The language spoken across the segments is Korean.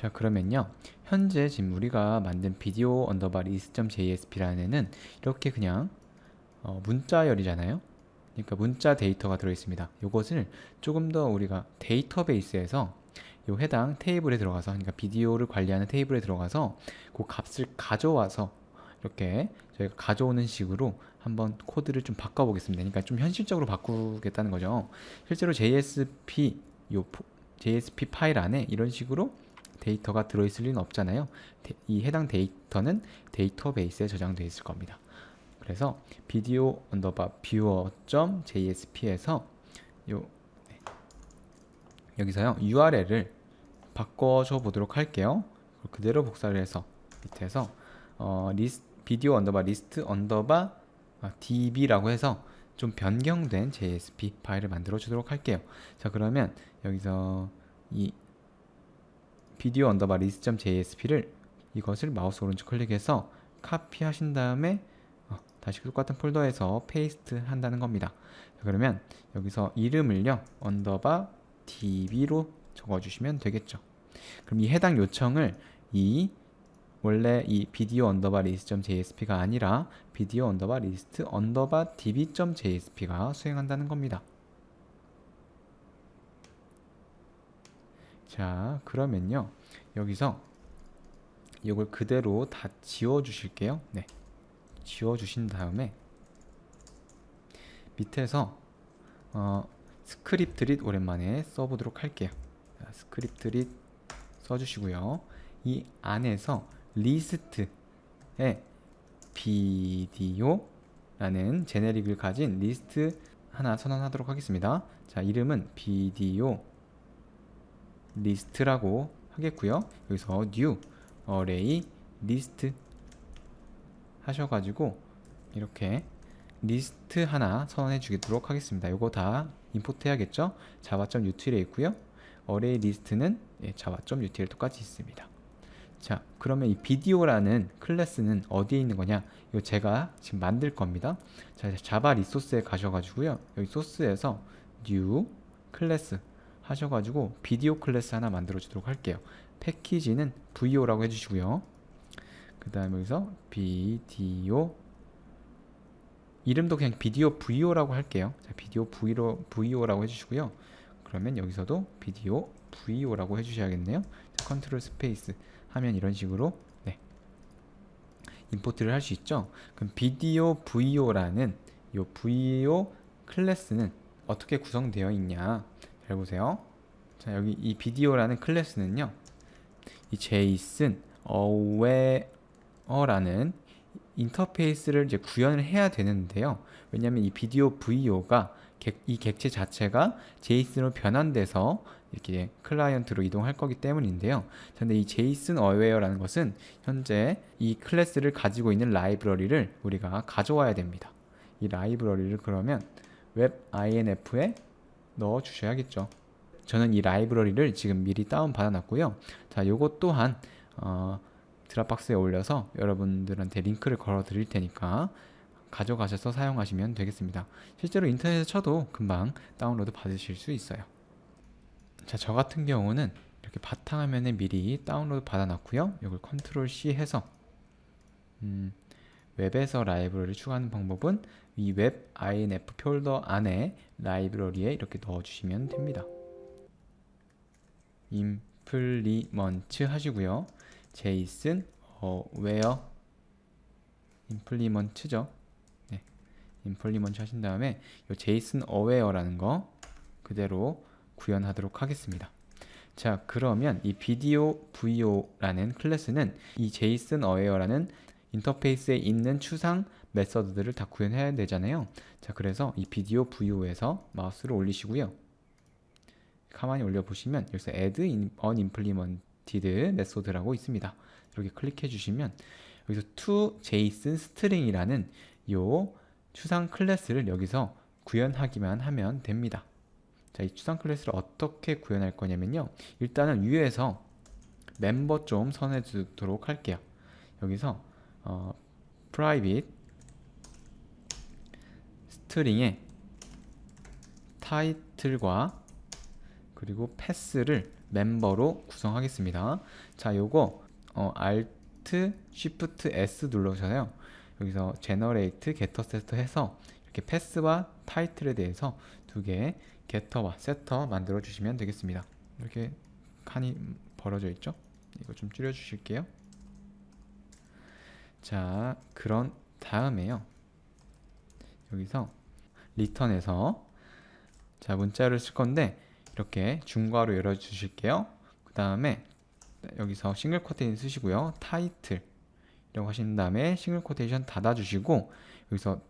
자, 그러면요. 현재 지금 우리가 만든 비디오 언더바 list.jsp라는 애는 이렇게 그냥 문자열이잖아요. 그러니까 문자 데이터가 들어있습니다. 이것을 조금 더 우리가 데이터베이스에서 요 해당 테이블에 들어가서, 그러니까 비디오를 관리하는 테이블에 들어가서 그 값을 가져와서 이렇게 저희가 가져오는 식으로 한번 코드를 좀 바꿔보겠습니다. 그러니까 좀 현실적으로 바꾸겠다는 거죠. 실제로 JSP 파일 안에 이런 식으로 데이터가 들어있을 리는 없잖아요. 이 해당 데이터는 데이터베이스에 저장되어 있을 겁니다. 그래서 비디오 언더바 viewer.jsp에서 여기서요 URL을 바꿔줘 보도록 할게요. 그대로 복사를 해서 밑에서 비디오 언더바 리스트 언더바 db라고 해서 좀 변경된 JSP 파일을 만들어 주도록 할게요. 자, 그러면 여기서 이 비디오 언더바 리스트.jsp를 이것을 마우스 오른쪽 클릭해서 카피하신 다음에 다시 똑같은 폴더에서 페이스트 한다는 겁니다. 자, 그러면 여기서 이름을요 언더바 db로 적어주시면 되겠죠. 그럼 이 해당 요청을 원래 이 비디오 언더바 리스트.jsp가 아니라 비디오 언더바 리스트 언더바 db.jsp가 수행한다는 겁니다. 자, 그러면요 여기서 이걸 그대로 다 지워 주실게요. 네, 지워 주신 다음에 밑에서 스크립트릿 오랜만에 써보도록 할게요. 자, 스크립트릿 써주시고요. 이 안에서 리스트에 비디오라는 제네릭을 가진 리스트 하나 선언하도록 하겠습니다. 자, 이름은 비디오 리스트라고 하겠고요. 여기서 new array list 하셔가지고 이렇게 리스트 하나 선언해 주도록 하겠습니다. 이거 다 임포트 해야겠죠? java.util에 있고요. array list는 java.util 똑같이 있습니다. 자, 그러면 이 비디오라는 클래스는 어디에 있는 거냐? 이거 제가 지금 만들 겁니다. 자, 자바 리소스에 가셔가지고요. 여기 소스에서 new 클래스 하셔가지고 비디오 클래스 하나 만들어 주도록 할게요. 패키지는 VO라고 해주시고요. 그 다음에 여기서 비디오 이름도 그냥 비디오 VO라고 할게요. 자, 비디오 VO라고 해주시고요. 그러면 여기서도 비디오 VO라고 해주셔야겠네요. 자, 컨트롤 스페이스 하면 이런 식으로 임포트를 할 수 있죠. 그럼 비디오 VO라는 이 VO 클래스는 어떻게 구성되어 있냐? 잘 보세요. 자, 여기 이 비디오라는 클래스는요, 이 JSON aware라는 인터페이스를 이제 구현을 해야 되는데요. 왜냐하면 이 비디오 VO가 이 객체 자체가 JSON으로 변환돼서 이렇게 클라이언트로 이동할 거기 때문인데요. 근데 이 JSON aware라는 것은 현재 이 클래스를 가지고 있는 라이브러리를 우리가 가져와야 됩니다. 이 라이브러리를 그러면 webinf에 넣어 주셔야겠죠. 저는 이 라이브러리를 지금 미리 다운 받아 놨고요. 자, 요것 또한 드랍박스에 올려서 여러분들한테 링크를 걸어 드릴 테니까 가져가셔서 사용하시면 되겠습니다. 실제로 인터넷에 쳐도 금방 다운로드 받으실 수 있어요. 자, 저 같은 경우는 이렇게 바탕화면에 미리 다운로드 받아 놨고요. 이걸 컨트롤 C 해서 웹에서 라이브러리 추가하는 방법은 이 웹 inf 폴더 안에 라이브러리에 이렇게 넣어주시면 됩니다. implement 하시고요. JSON where implement죠. 네, implement 하신 다음에 이 JSON aware라는 거 그대로 구현하도록 하겠습니다. 자, 그러면 이 비디오 VO라는 클래스는 이 JSON aware라는 인터페이스에 있는 추상 메서드들을 다 구현해야 되잖아요. 자, 그래서 이 비디오 VO에서 마우스를 올리시고요. 가만히 올려보시면 여기서 add unimplemented method라고 있습니다. 이렇게 클릭해 주시면 여기서 toJSON string이라는 요 추상 클래스를 여기서 구현하기만 하면 됩니다. 자, 이 추상 클래스를 어떻게 구현할 거냐면요, 일단은 위에서 멤버 좀 선해 주도록 할게요. 여기서 private string의 title과 그리고 pass를 멤버로 구성하겠습니다. 자, 요거 Alt Shift S 눌러서요. 여기서 Generate, Getter, Setter 해서 이렇게 패스와 타이틀에 대해서 두 개 Getter와 Setter 만들어 주시면 되겠습니다. 이렇게 칸이 벌어져 있죠? 이거 좀 줄여 주실게요. 자, 그런 다음에요. 여기서 return에서 자, 문자를 쓸 건데 이렇게 중괄호 열어 주실게요. 그 다음에 여기서 싱글 코테이션 쓰시고요. 타이틀 이라고 하신 다음에 싱글 코테이션 닫아 주시고 여기서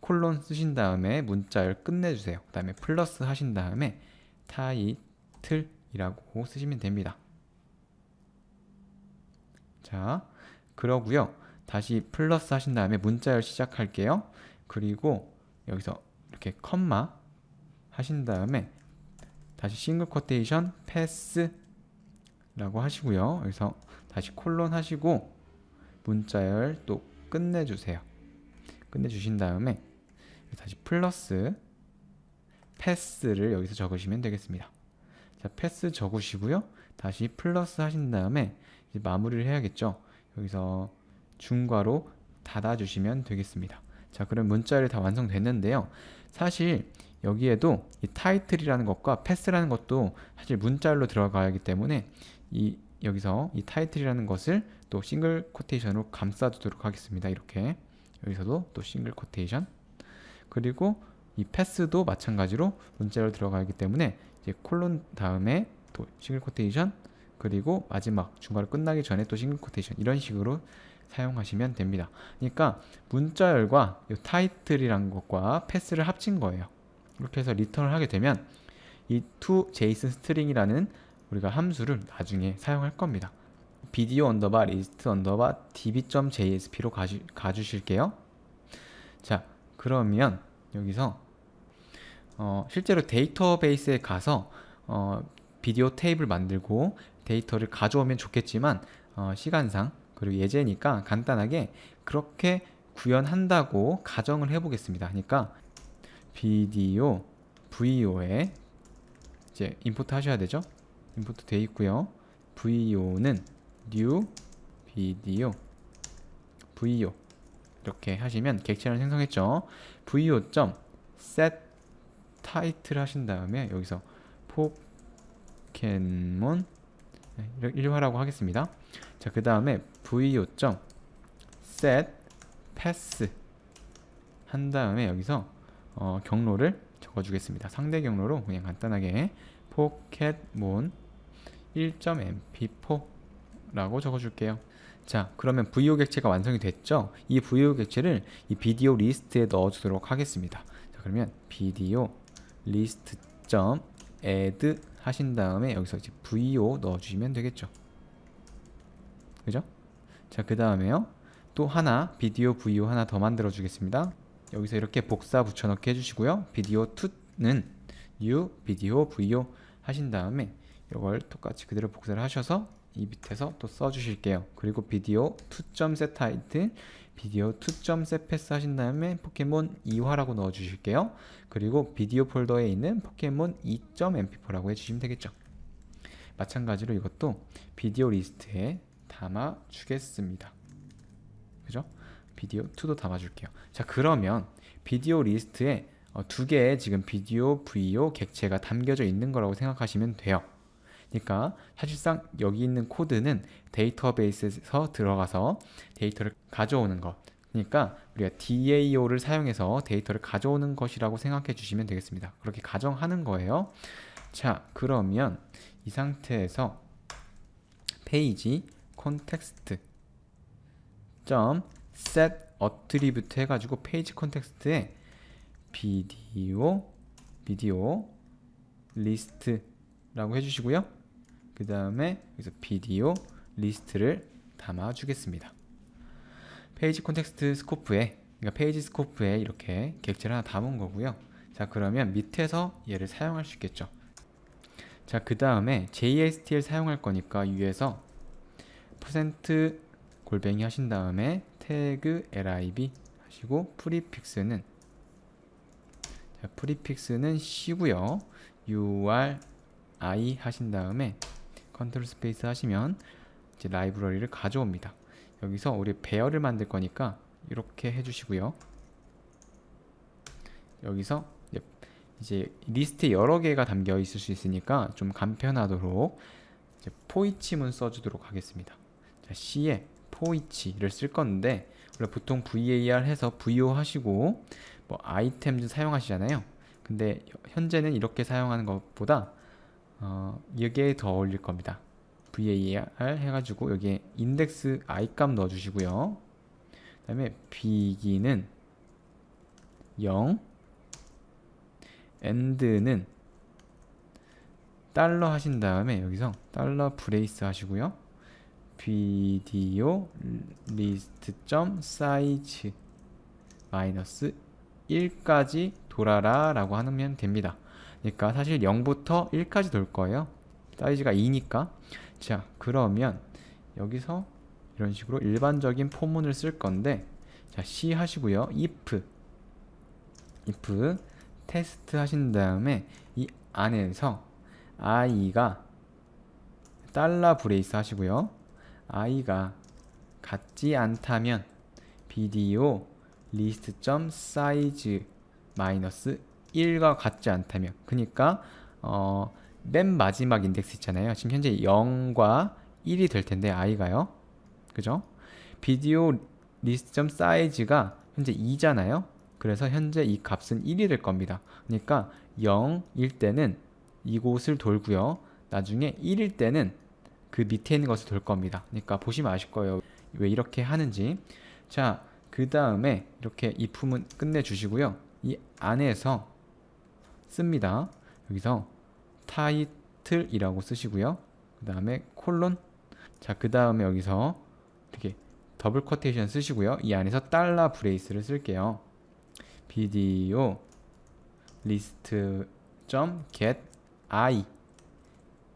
콜론 쓰신 다음에 문자열 끝내 주세요. 그 다음에 플러스 하신 다음에 타이틀이라고 쓰시면 됩니다. 자, 그러고요. 다시 플러스 하신 다음에 문자열 시작할게요. 그리고 여기서 이렇게 컴마 하신 다음에 다시 싱글 코테이션 패스 라고 하시고요. 여기서 다시 콜론 하시고 문자열 또 끝내주세요. 끝내주신 다음에 다시 플러스 패스를 여기서 적으시면 되겠습니다. 자, 패스 적으시고요. 다시 플러스 하신 다음에 이제 마무리를 해야겠죠. 여기서 중괄호 닫아주시면 되겠습니다. 자, 그럼 문자열이 다 완성됐는데요. 사실 여기에도 이 타이틀이라는 것과 패스라는 것도 사실 문자열로 들어가야 하기 때문에 여기서 이 타이틀이라는 것을 또 싱글 코테이션으로 감싸주도록 하겠습니다. 이렇게 여기서도 또 싱글 코테이션, 그리고 이 패스도 마찬가지로 문자열로 들어가기 때문에 이제 콜론 다음에 또 싱글 코테이션, 그리고 마지막 중괄호 끝나기 전에 또 싱글 코테이션, 이런 식으로 사용하시면 됩니다. 그러니까 문자열과 이 타이틀이라는 것과 패스를 합친 거예요. 이렇게 해서 리턴을 하게 되면 이 toJSON string이라는 우리가 함수를 나중에 사용할 겁니다. video 언더바 list 언더바 db.jsp로 가주실게요. 자, 그러면 여기서 실제로 데이터베이스에 가서 비디오 테이블 만들고 데이터를 가져오면 좋겠지만 시간상 그리고 예제니까 간단하게 그렇게 구현한다고 가정을 해보겠습니다. 그러니까 비디오 VO에 이제 임포트 하셔야 되죠. 임포트 되어 있고요. VO는 new video VO 이렇게 하시면 객체를 생성했죠. VO.set 타이틀 하신 다음에 여기서 포켓몬 1화라고 하겠습니다. 자, 그 다음에 VO.set pass 한 다음에 여기서 경로를 적어주겠습니다. 상대 경로로 그냥 간단하게 포켓몬 1.mp4 라고 적어줄게요. 자, 그러면 VO 객체가 완성이 됐죠? 이 VO 객체를 이 비디오 리스트에 넣어주도록 하겠습니다. 자, 그러면 비디오 리스트.add 하신 다음에 여기서 이제 VO 넣어주시면 되겠죠. 그죠? 자, 그 다음에요. 또 하나 비디오 VO 하나 더 만들어 주겠습니다. 여기서 이렇게 복사 붙여넣기 해주시고요. 비디오 2는 new 비디오 VO 하신 다음에 이걸 똑같이 그대로 복사를 하셔서 이 밑에서 또 써주실게요. 그리고 비디오 2.set title, 비디오 2.set pass 하신 다음에 포켓몬 2화라고 넣어주실게요. 그리고 비디오 폴더에 있는 포켓몬 2.mp4라고 해주시면 되겠죠. 마찬가지로 이것도 비디오 리스트에 담아주겠습니다. 그죠? 비디오 2도 담아줄게요. 자, 그러면 비디오 리스트에 두 개의 지금 비디오 VO 객체가 담겨져 있는 거라고 생각하시면 돼요. 그러니까 사실상 여기 있는 코드는 데이터베이스에서 들어가서 데이터를 가져오는 것, 그러니까 우리가 DAO를 사용해서 데이터를 가져오는 것이라고 생각해 주시면 되겠습니다. 그렇게 가정하는 거예요. 자, 그러면 이 상태에서 페이지 컨텍스트 set attribute 해가지고 페이지 컨텍스트에 비디오 리스트라고 해주시고요. 그 다음에 여기서 비디오 리스트를 담아 주겠습니다. 페이지 컨텍스트 스코프에, 그러니까 페이지 스코프에 이렇게 객체를 하나 담은 거고요. 자, 그러면 밑에서 얘를 사용할 수 있겠죠. 자, 그 다음에 JSTL 사용할 거니까 위에서 %골뱅이 하신 다음에 태그 lib 하시고 프리픽스는 C고요. URI i 하신 다음에 컨트롤 스페이스 하시면 이제 라이브러리를 가져옵니다. 여기서 우리 배열을 만들 거니까 이렇게 해주시고요. 여기서 이제 리스트에 여러 개가 담겨 있을 수 있으니까 좀 간편하도록 이제 포이치문 써주도록 하겠습니다. 자, C에 포이치를 쓸 건데 원래 보통 var 해서 vo 하시고 뭐 아이템즈 사용하시잖아요. 근데 현재는 이렇게 사용하는 것보다 이게 더 어울릴 겁니다. var 해가지고 여기에 인덱스 i 값 넣어주시고요. 그 다음에 begin은 0, end는 달러 하신 다음에 여기서 달러 브레이스 하시고요. 비디오 리스트 점 사이즈 마이너스 1까지 돌아라 라고 하면 됩니다. 그러니까 사실 0부터 1까지 돌 거예요. 사이즈가 2니까. 자, 그러면 여기서 이런 식으로 일반적인 포문을 쓸 건데, 자, C 하시고요. if 테스트 하신 다음에 이 안에서 i가 달러 브레이스 하시고요. i가 같지 않다면 비디오 리스트 점 사이즈 마이너스 1과 같지 않다면, 그러니까 맨 마지막 인덱스 있잖아요. 지금 현재 0과 1이 될 텐데 i가요. 그죠? 비디오 리스트 점 사이즈가 현재 2잖아요. 그래서 현재 이 값은 1이 될 겁니다. 그러니까 0일 때는 이곳을 돌고요. 나중에 1일 때는 그 밑에 있는 것을 돌 겁니다. 그러니까 보시면 아실 거예요. 왜 이렇게 하는지. 자, 그 다음에 이렇게 if문 끝내주시고요. 이 안에서 씁니다. 여기서 타이틀이라고 쓰시고요. 그 다음에 콜론. 자, 그 다음에 여기서 이렇게 더블 쿼테이션 쓰시고요. 이 안에서 달러 브레이스를 쓸게요. 비디오 리스트 점 get i,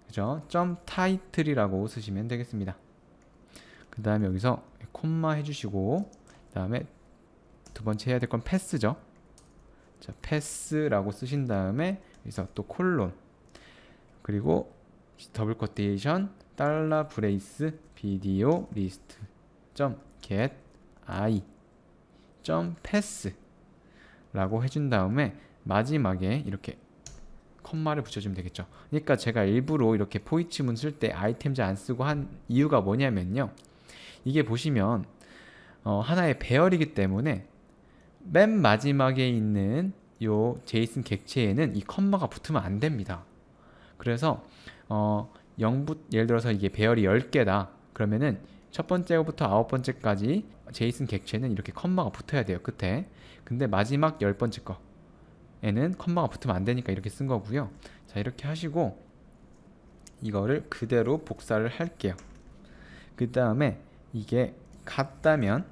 그죠? 점 타이틀이라고 쓰시면 되겠습니다. 그 다음에 여기서 콤마 해주시고, 그 다음에 두 번째 해야 될 건 패스죠. 자, 패스라고 쓰신 다음에 여기서 또 콜론, 그리고 더블 쿼테이션 달러 브레이스 비디오 리스트 점 get i 점 패스 라고 해준 다음에 마지막에 이렇게 컴마를 붙여주면 되겠죠. 그러니까 제가 일부러 이렇게 포이치문 쓸 때 아이템즈 안 쓰고 한 이유가 뭐냐면요, 이게 보시면 하나의 배열이기 때문에 맨 마지막에 있는 요 제이슨 객체에는 이 컴마가 붙으면 안 됩니다. 그래서 0부터 예를 들어서 이게 배열이 10개다 그러면은 첫 번째부터 9번째까지 제이슨 객체는 이렇게 컴마가 붙어야 돼요, 끝에. 근데 마지막 10번째 거에는 컴마가 붙으면 안 되니까 이렇게 쓴 거고요. 자, 이렇게 하시고 이거를 그대로 복사를 할게요. 그 다음에 이게 같다면,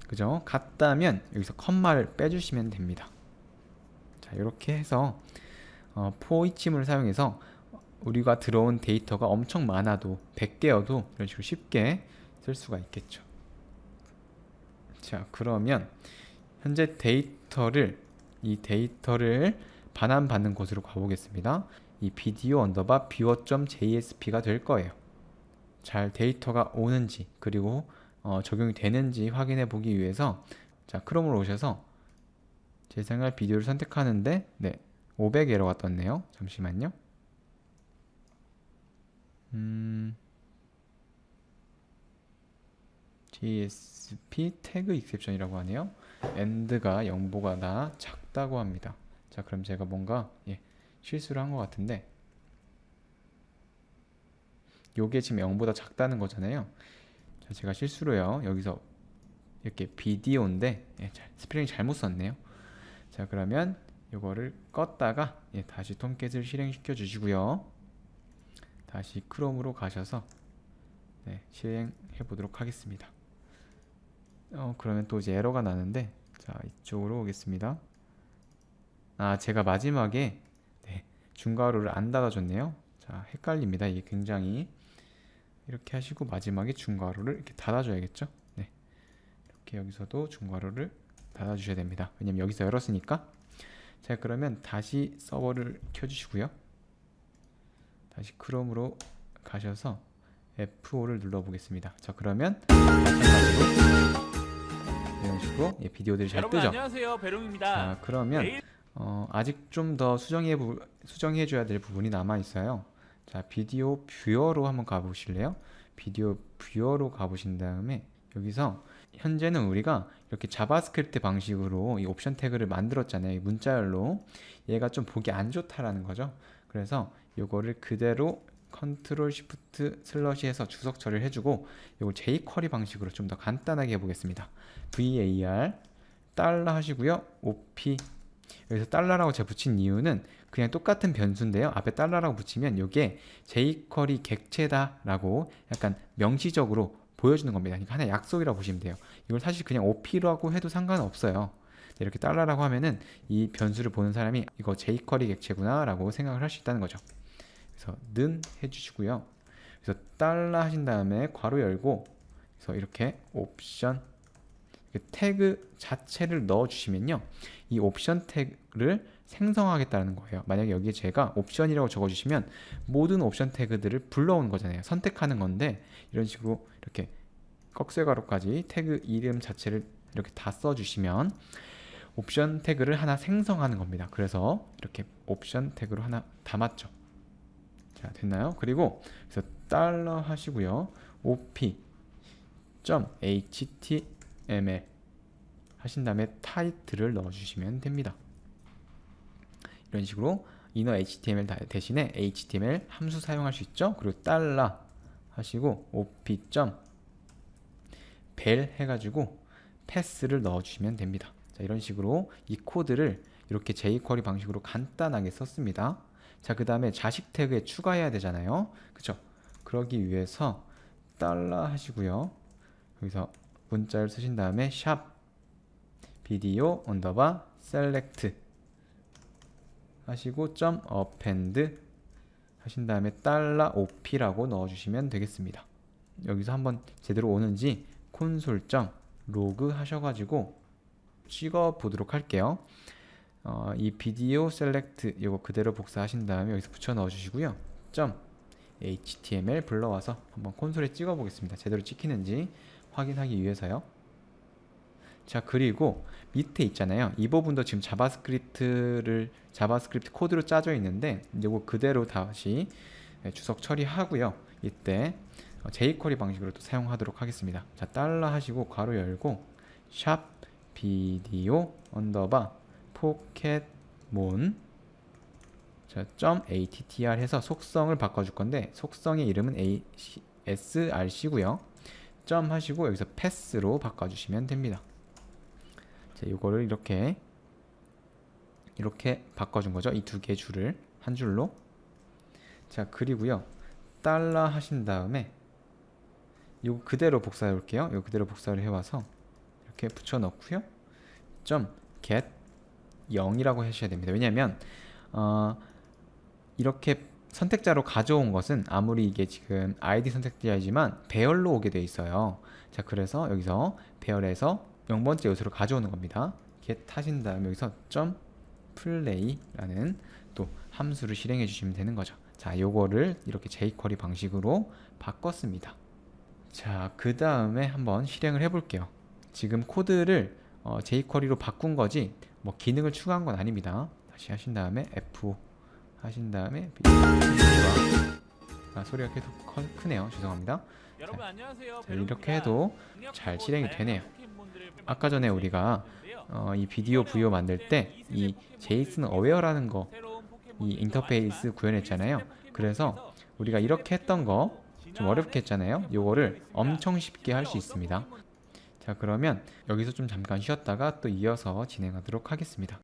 그죠? 같다면 여기서 컴마를 빼주시면 됩니다. 자, 이렇게 해서 포이치문을 사용해서 우리가 들어온 데이터가 엄청 많아도 100개여도 이런 식으로 쉽게 쓸 수가 있겠죠. 자, 그러면 현재 이 데이터를 반환받는 곳으로 가보겠습니다. 이 비디오 언더바 viewer.jsp가 될 거예요. 잘 데이터가 오는지 그리고 적용이 되는지 확인해 보기 위해서, 자, 크롬으로 오셔서 재생할 비디오를 선택하는데 500 에러가 떴네요. 잠시만요. JSP 태그 익셉션이라고 하네요. end가 0보다 작다고 합니다. 자, 그럼 제가 뭔가 실수를 한 것 같은데, 요게 지금 0보다 작다는 거잖아요. 자, 제가 실수로요 여기서 이렇게 비디오인데 스펠링 잘못 썼네요. 자, 그러면 요거를 껐다가 다시 톰캣을 실행시켜 주시고요. 다시 크롬으로 가셔서 실행해 보도록 하겠습니다. 그러면 또 이제 에러가 나는데, 자, 이쪽으로 오겠습니다. 제가 마지막에 중괄호를 안 닫아줬네요. 자, 헷갈립니다. 이게 굉장히. 이렇게 하시고 마지막에 중괄호를 이렇게 닫아줘야겠죠. 이렇게 여기서도 중괄호를 닫아주셔야 됩니다. 왜냐면 여기서 열었으니까. 자, 그러면 다시 서버를 켜주시고요. 다시 크롬으로 가셔서 F5를 눌러 보겠습니다. 자, 그러면 마찬가지로 이런 식으로 비디오들이 잘 여러분 뜨죠. 안녕하세요, 베롱입니다. 자, 그러면 아직 좀 더 수정해 줘야 될 부분이 남아 있어요. 자, 비디오 뷰어로 한번 가 보실래요? 비디오 뷰어로 가 보신 다음에 여기서 현재는 우리가 이렇게 자바스크립트 방식으로 이 옵션 태그를 만들었잖아요. 이 문자열로. 얘가 좀 보기 안 좋다라는 거죠. 그래서 요거를 그대로 컨트롤 시프트 슬러시 해서 주석 처리를 해주고 요걸 jQuery 방식으로 좀 더 간단하게 해보겠습니다. var 달러 하시고요. op 여기서 달러라고 제가 붙인 이유는 그냥 똑같은 변수인데요. 앞에 달러라고 붙이면 이게 jQuery 객체다라고 약간 명시적으로 보여주는 겁니다. 그러니까 하나의 약속이라고 보시면 돼요. 이걸 사실 그냥 op라고 해도 상관은 없어요. 이렇게 달러라고 하면은 이 변수를 보는 사람이 이거 jQuery 객체구나 라고 생각을 할 수 있다는 거죠. 그래서 는 해주시고요. 그래서 달러 하신 다음에 괄호 열고 그래서 이렇게 옵션 태그 자체를 넣어 주시면요, 이 옵션 태그를 생성하겠다는 거예요. 만약에 여기에 제가 옵션이라고 적어 주시면 모든 옵션 태그들을 불러오는 거잖아요. 선택하는 건데 이런 식으로 이렇게 꺽쇠가루까지 태그 이름 자체를 이렇게 다 써 주시면 옵션 태그를 하나 생성하는 겁니다. 그래서 이렇게 옵션 태그로 하나 담았죠. 자, 됐나요? 그리고 그래서 달러 하시고요. op.html 하신 다음에 타이틀을 넣어주시면 됩니다. 이런 식으로 inner html 대신에 html 함수 사용할 수 있죠. 그리고 달러 하시고 op.bell 해가지고 패스를 넣어주시면 됩니다. 자, 이런 식으로 이 코드를 이렇게 jQuery 방식으로 간단하게 썼습니다. 자, 그 다음에 자식 태그에 추가해야 되잖아요. 그쵸? 그러기 위해서 달러 하시고요. 여기서 문자를 쓰신 다음에 샵 비디오 언더바 셀렉트 하시고 점 append 하신 다음에 달러 op라고 넣어주시면 되겠습니다. 여기서 한번 제대로 오는지 콘솔 점 로그 하셔가지고 찍어 보도록 할게요. 이 비디오 셀렉트 이거 그대로 복사하신 다음에 여기서 붙여 넣어주시고요. 점 html 불러와서 한번 콘솔에 찍어 보겠습니다. 제대로 찍히는지 확인하기 위해서요. 자, 그리고 밑에 있잖아요. 이 부분도 지금 자바스크립트 코드로 짜져 있는데 이거 그대로 다시 주석 처리하고요. 이때 jQuery 방식으로 또 사용하도록 하겠습니다. 자, 달러 하시고 괄호 열고 샵 비디오 언더바 포켓몬 자, .attr 해서 속성을 바꿔줄 건데 속성의 이름은 src고요. 점 하시고 여기서 패스로 바꿔주시면 됩니다. 자, 이거를 이렇게 바꿔준 거죠. 이 두 개 줄을 한 줄로. 자, 그리고요 달러 하신 다음에 이거 그대로 복사해 볼게요. 이거 그대로 복사를 해와서 이렇게 붙여 넣고요. 점 get 0이라고 하셔야 됩니다. 왜냐하면 이렇게 선택자로 가져온 것은 아무리 이게 지금 id 선택자이지만 배열로 오게 돼 있어요. 자, 그래서 여기서 배열에서 0번째 요소를 가져오는 겁니다. get 하신 다음에 여기서 점 play라는 또 함수를 실행해 주시면 되는 거죠. 자, 요거를 이렇게 jQuery 방식으로 바꿨습니다. 자, 그 다음에 한번 실행을 해 볼게요. 지금 코드를 jQuery로 바꾼 거지 뭐 기능을 추가한 건 아닙니다. 다시 하신 다음에 F 하신 다음에 소리가 계속 크네요. 죄송합니다. 여러분 안녕하세요. 자, 이렇게 해도 잘 실행이 되네요. 아까 전에 우리가 이 비디오 VO 만들 때 이 JSON 어웨어라는 거 이 인터페이스 구현했잖아요. 그래서 우리가 이렇게 했던 거 좀 어렵게 했잖아요. 요거를 엄청 쉽게 할 수 있습니다. 자, 그러면 여기서 좀 잠깐 쉬었다가 또 이어서 진행하도록 하겠습니다.